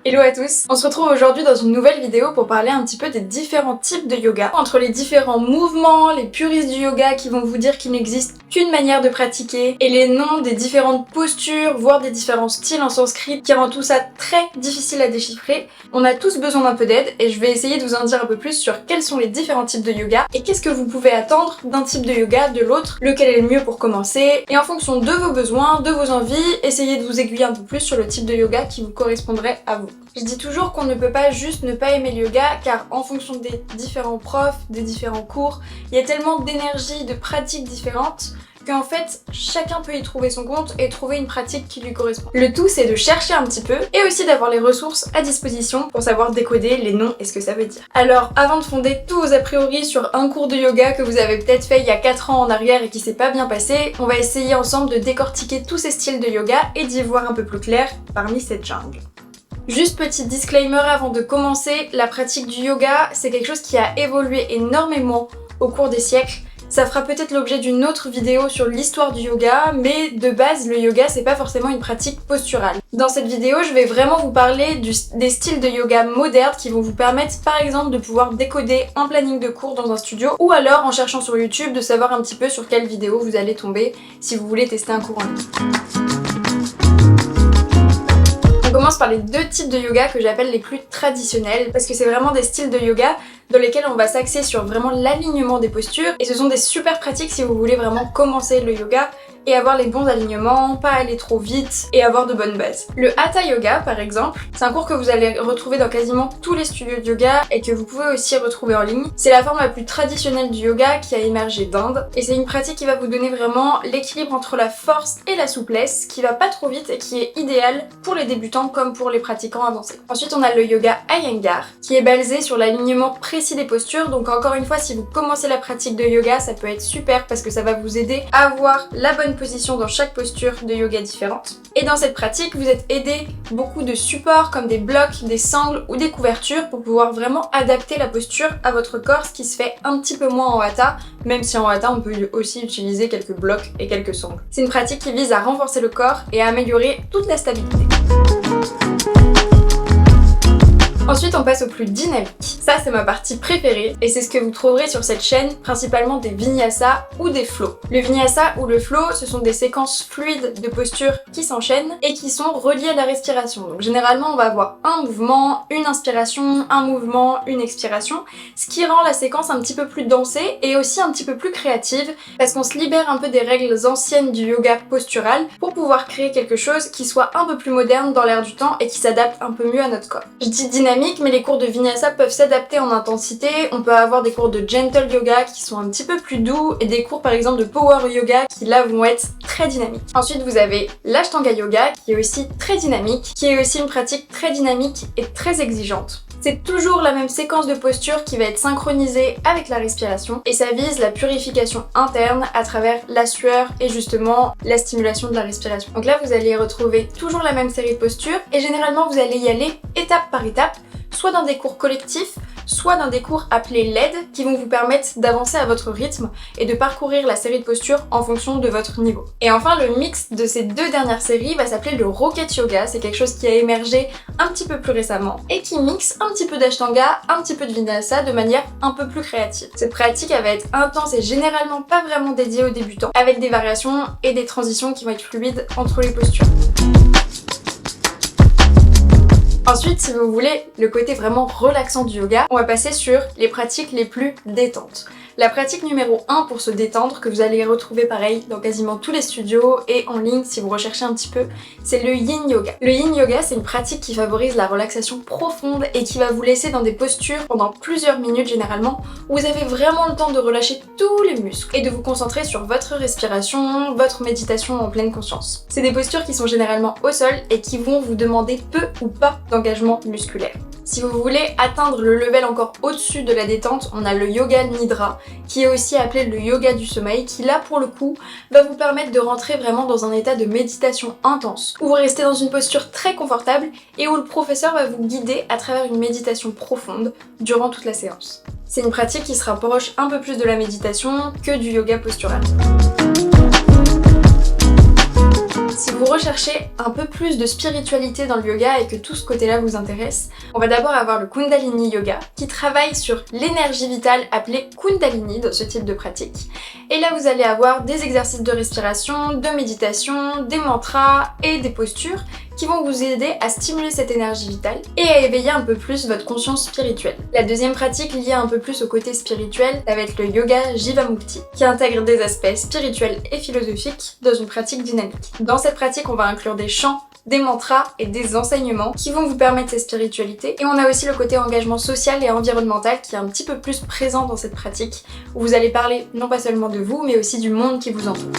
Hello à tous. On se retrouve aujourd'hui dans une nouvelle vidéo pour parler un petit peu des différents types de yoga, entre les différents mouvements, les puristes du yoga qui vont vous dire qu'il n'existe qu'une manière de pratiquer, et les noms des différentes postures, voire des différents styles en sanskrit qui rend tout ça très difficile à déchiffrer. On a tous besoin d'un peu d'aide et je vais essayer de vous en dire un peu plus sur quels sont les différents types de yoga et qu'est-ce que vous pouvez attendre d'un type de yoga, de l'autre, lequel est le mieux pour commencer, et en fonction de vos besoins, de vos envies, essayez de vous aiguiller un peu plus sur le type de yoga qui vous correspondrait à vous. Je dis toujours qu'on ne peut pas juste ne pas aimer le yoga car en fonction des différents profs, des différents cours, il y a tellement d'énergie, de pratiques différentes qu'en fait, chacun peut y trouver son compte et trouver une pratique qui lui correspond. Le tout, c'est de chercher un petit peu et aussi d'avoir les ressources à disposition pour savoir décoder les noms et ce que ça veut dire. Alors, avant de fonder tous vos a priori sur un cours de yoga que vous avez peut-être fait il y a 4 ans en arrière et qui s'est pas bien passé, on va essayer ensemble de décortiquer tous ces styles de yoga et d'y voir un peu plus clair parmi cette jungle. Juste petit disclaimer avant de commencer, la pratique du yoga, c'est quelque chose qui a évolué énormément au cours des siècles. Ça fera peut-être l'objet d'une autre vidéo sur l'histoire du yoga, mais de base, le yoga, c'est pas forcément une pratique posturale. Dans cette vidéo, je vais vraiment vous parler des styles de yoga modernes qui vont vous permettre, par exemple, de pouvoir décoder un planning de cours dans un studio, ou alors, en cherchant sur YouTube, de savoir un petit peu sur quelle vidéo vous allez tomber si vous voulez tester un cours en ligne. On commence par les deux types de yoga que j'appelle les plus traditionnels, parce que c'est vraiment des styles de yoga dans lesquels on va s'axer sur vraiment l'alignement des postures, et ce sont des super pratiques si vous voulez vraiment commencer le yoga et avoir les bons alignements, pas aller trop vite et avoir de bonnes bases. Le Hatha Yoga par exemple, c'est un cours que vous allez retrouver dans quasiment tous les studios de yoga et que vous pouvez aussi retrouver en ligne. C'est la forme la plus traditionnelle du yoga qui a émergé d'Inde et c'est une pratique qui va vous donner vraiment l'équilibre entre la force et la souplesse, qui va pas trop vite et qui est idéal pour les débutants comme pour les pratiquants avancés. Ensuite on a le yoga Iyengar qui est basé sur l'alignement précis des postures, donc encore une fois si vous commencez la pratique de yoga ça peut être super parce que ça va vous aider à avoir la bonne position dans chaque posture de yoga différente. Et dans cette pratique, vous êtes aidé beaucoup de supports comme des blocs, des sangles ou des couvertures pour pouvoir vraiment adapter la posture à votre corps, ce qui se fait un petit peu moins en Hatha, même si en Hatha on peut aussi utiliser quelques blocs et quelques sangles. C'est une pratique qui vise à renforcer le corps et à améliorer toute la stabilité. Ensuite, on passe au plus dynamique. Ça, c'est ma partie préférée et c'est ce que vous trouverez sur cette chaîne, principalement des vinyasa ou des flows. Le vinyasa ou le flow, ce sont des séquences fluides de postures qui s'enchaînent et qui sont reliées à la respiration. Donc généralement, on va avoir un mouvement, une inspiration, un mouvement, une expiration, ce qui rend la séquence un petit peu plus dansée et aussi un petit peu plus créative parce qu'on se libère un peu des règles anciennes du yoga postural pour pouvoir créer quelque chose qui soit un peu plus moderne dans l'air du temps et qui s'adapte un peu mieux à notre corps. Je dis dynamique, mais les cours de vinyasa peuvent s'adapter en intensité. On peut avoir des cours de gentle yoga qui sont un petit peu plus doux et des cours par exemple de power yoga qui là vont être très dynamiques. Ensuite vous avez l'ashtanga yoga qui est aussi très dynamique, qui est aussi une pratique très dynamique et très exigeante. C'est toujours la même séquence de posture qui va être synchronisée avec la respiration et ça vise la purification interne à travers la sueur et justement la stimulation de la respiration. Donc là vous allez retrouver toujours la même série de postures et généralement vous allez y aller étape par étape, soit dans des cours collectifs, soit dans des cours appelés LED qui vont vous permettre d'avancer à votre rythme et de parcourir la série de postures en fonction de votre niveau. Et enfin le mix de ces deux dernières séries va s'appeler le Rocket Yoga, c'est quelque chose qui a émergé un petit peu plus récemment et qui mixe un petit peu d'Ashtanga, un petit peu de Vinyasa de manière un peu plus créative. Cette pratique elle va être intense et généralement pas vraiment dédiée aux débutants, avec des variations et des transitions qui vont être fluides entre les postures. Ensuite, si vous voulez le côté vraiment relaxant du yoga, on va passer sur les pratiques les plus détentes. La pratique numéro 1 pour se détendre, que vous allez retrouver pareil dans quasiment tous les studios et en ligne si vous recherchez un petit peu, c'est le yin yoga. Le yin yoga, c'est une pratique qui favorise la relaxation profonde et qui va vous laisser dans des postures pendant plusieurs minutes généralement, où vous avez vraiment le temps de relâcher tous les muscles et de vous concentrer sur votre respiration, votre méditation en pleine conscience. C'est des postures qui sont généralement au sol et qui vont vous demander peu ou pas d'engagement musculaire. Si vous voulez atteindre le level encore au-dessus de la détente, on a le yoga nidra, qui est aussi appelé le yoga du sommeil, qui là pour le coup va vous permettre de rentrer vraiment dans un état de méditation intense, où vous restez dans une posture très confortable et où le professeur va vous guider à travers une méditation profonde durant toute la séance. C'est une pratique qui se rapproche un peu plus de la méditation que du yoga postural. Si vous recherchez un peu plus de spiritualité dans le yoga et que tout ce côté-là vous intéresse, on va d'abord avoir le Kundalini Yoga qui travaille sur l'énergie vitale appelée Kundalini dans ce type de pratique. Et là vous allez avoir des exercices de respiration, de méditation, des mantras et des postures qui vont vous aider à stimuler cette énergie vitale et à éveiller un peu plus votre conscience spirituelle. La deuxième pratique liée un peu plus au côté spirituel, ça va être le yoga Jivamukti, qui intègre des aspects spirituels et philosophiques dans une pratique dynamique. Dans cette pratique, on va inclure des chants, des mantras et des enseignements qui vont vous permettre cette spiritualité. Et on a aussi le côté engagement social et environnemental qui est un petit peu plus présent dans cette pratique, où vous allez parler non pas seulement de vous, mais aussi du monde qui vous entoure.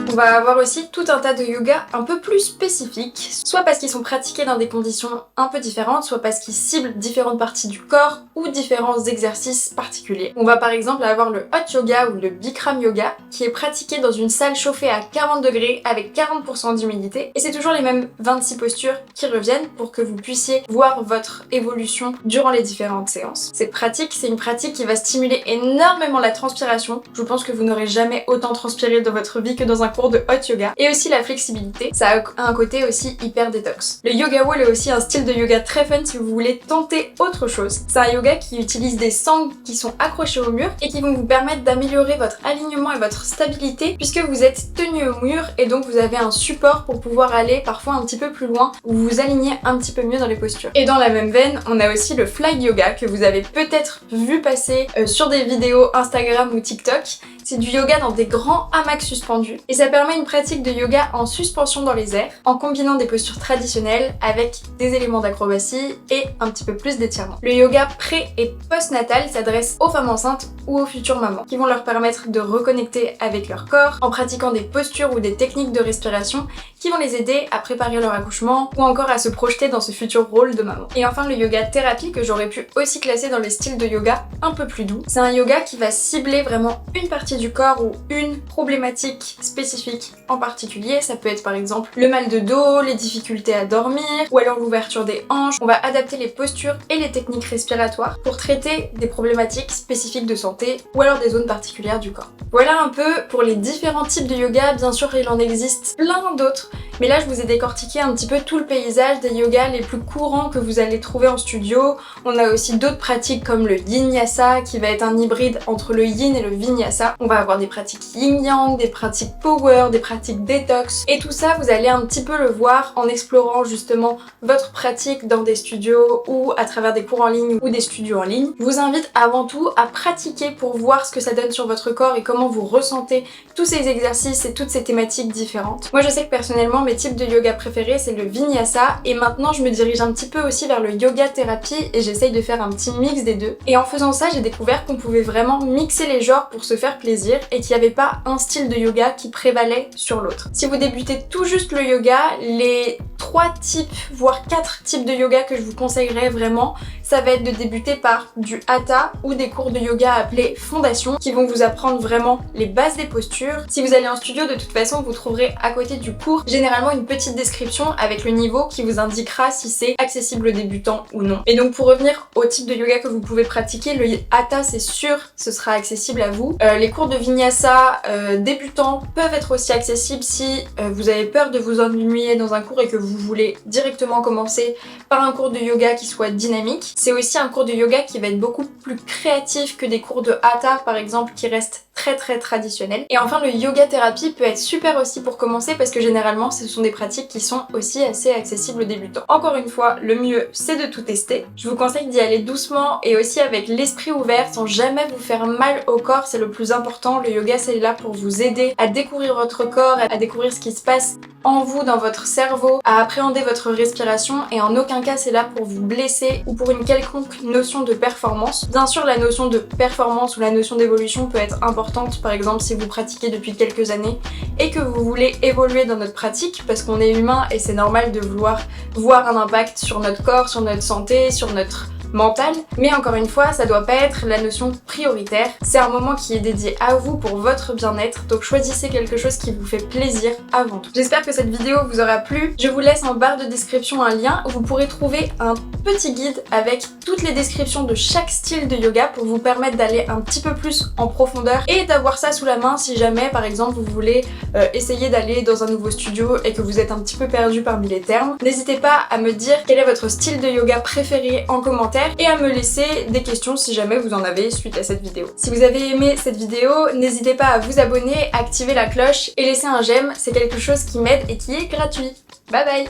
On va avoir aussi tout un tas de yoga un peu plus spécifiques, soit parce qu'ils sont pratiqués dans des conditions un peu différentes, soit parce qu'ils ciblent différentes parties du corps ou différents exercices particuliers. On va par exemple avoir le hot yoga ou le Bikram yoga qui est pratiqué dans une salle chauffée à 40 degrés avec 40% d'humidité et c'est toujours les mêmes 26 postures qui reviennent pour que vous puissiez voir votre évolution durant les différentes séances. Cette pratique, c'est une pratique qui va stimuler énormément la transpiration. Je pense que vous n'aurez jamais autant transpiré dans votre vie que dans un cours de hot yoga, et aussi la flexibilité, ça a un côté aussi hyper détox. Le yoga wall est aussi un style de yoga très fun si vous voulez tenter autre chose. C'est un yoga qui utilise des sangles qui sont accrochés au mur et qui vont vous permettre d'améliorer votre alignement et votre stabilité puisque vous êtes tenu au mur et donc vous avez un support pour pouvoir aller parfois un petit peu plus loin ou vous aligner un petit peu mieux dans les postures. Et dans la même veine, on a aussi le fly yoga que vous avez peut-être vu passer sur des vidéos Instagram ou TikTok. C'est du yoga dans des grands hamacs suspendus et ça permet une pratique de yoga en suspension dans les airs en combinant des postures traditionnelles avec des éléments d'acrobatie et un petit peu plus d'étirement. Le yoga pré- et post-natal s'adresse aux femmes enceintes ou aux futures mamans qui vont leur permettre de reconnecter avec leur corps en pratiquant des postures ou des techniques de respiration qui vont les aider à préparer leur accouchement ou encore à se projeter dans ce futur rôle de maman. Et enfin le yoga thérapie que j'aurais pu aussi classer dans les styles de yoga un peu plus doux. C'est un yoga qui va cibler vraiment une partie du corps ou une problématique spécifique en particulier. Ça peut être par exemple le mal de dos, les difficultés à dormir ou alors l'ouverture des hanches. On va adapter les postures et les techniques respiratoires pour traiter des problématiques spécifiques de santé ou alors des zones particulières du corps. Voilà un peu pour les différents types de yoga. Bien sûr il en existe plein d'autres, mais là je vous ai décortiqué un petit peu tout le paysage des yogas les plus courants que vous allez trouver en studio. On a aussi d'autres pratiques comme le Vinyasa qui va être un hybride entre le Yin et le Vinyasa. On va avoir des pratiques Yin-Yang, des pratiques Power, des pratiques Détox et tout ça vous allez un petit peu le voir en explorant justement votre pratique dans des studios ou à travers des cours en ligne ou des studios en ligne. Je vous invite avant tout à pratiquer pour voir ce que ça donne sur votre corps et comment vous ressentez tous ces exercices et toutes ces thématiques différentes. Moi je sais que personnellement mes types de yoga préférés c'est le Vinyasa et maintenant je me dirige un petit peu aussi vers le yoga thérapie et j'essaye de faire un petit mix des deux. Et en faisant ça j'ai découvert qu'on pouvait vraiment mixer les genres pour se faire plaisir et qu'il n'y avait pas un style de yoga qui prévalait sur l'autre. Si vous débutez tout juste le yoga, les 3 types voire 4 types de yoga que je vous conseillerais vraiment, ça va être de débuter par du Hatha ou des cours de yoga appelés Fondation qui vont vous apprendre vraiment les bases des postures. Si vous allez en studio, de toute façon, vous trouverez à côté du cours généralement une petite description avec le niveau qui vous indiquera si c'est accessible aux débutants ou non. Et donc pour revenir au type de yoga que vous pouvez pratiquer, le Hatha c'est sûr, ce sera accessible à vous. Les cours de Vinyasa débutants peuvent être aussi accessibles si vous avez peur de vous ennuyer dans un cours et que vous voulez directement commencer par un cours de yoga qui soit dynamique. C'est aussi un cours de yoga qui va être beaucoup plus créatif que des cours de Hatha par exemple qui restent très traditionnels. Et enfin le yoga thérapie peut être super aussi pour commencer parce que généralement ce sont des pratiques qui sont aussi assez accessibles aux débutants. Encore une fois, le mieux c'est de tout tester. Je vous conseille d'y aller doucement et aussi avec l'esprit ouvert sans jamais vous faire mal au corps, c'est le plus important. Le yoga c'est là pour vous aider à découvrir votre corps, à découvrir ce qui se passe en vous, dans votre cerveau, à appréhender votre respiration et en aucun cas c'est là pour vous blesser ou pour une quelconque notion de performance. Bien sûr la notion de performance ou la notion d'évolution peut être importante, par exemple si vous pratiquez depuis quelques années et que vous voulez évoluer dans notre pratique parce qu'on est humain et c'est normal de vouloir voir un impact sur notre corps, sur notre santé, sur notre mentale, mais encore une fois, ça doit pas être la notion prioritaire. C'est un moment qui est dédié à vous pour votre bien-être, donc choisissez quelque chose qui vous fait plaisir avant tout. J'espère que cette vidéo vous aura plu. Je vous laisse en barre de description un lien où vous pourrez trouver un petit guide avec toutes les descriptions de chaque style de yoga pour vous permettre d'aller un petit peu plus en profondeur et d'avoir ça sous la main si jamais par exemple vous voulez essayer d'aller dans un nouveau studio et que vous êtes un petit peu perdu parmi les termes. N'hésitez pas à me dire quel est votre style de yoga préféré en commentaire et à me laisser des questions si jamais vous en avez suite à cette vidéo. Si vous avez aimé cette vidéo, n'hésitez pas à vous abonner, activer la cloche et laisser un j'aime, c'est quelque chose qui m'aide et qui est gratuit. Bye bye!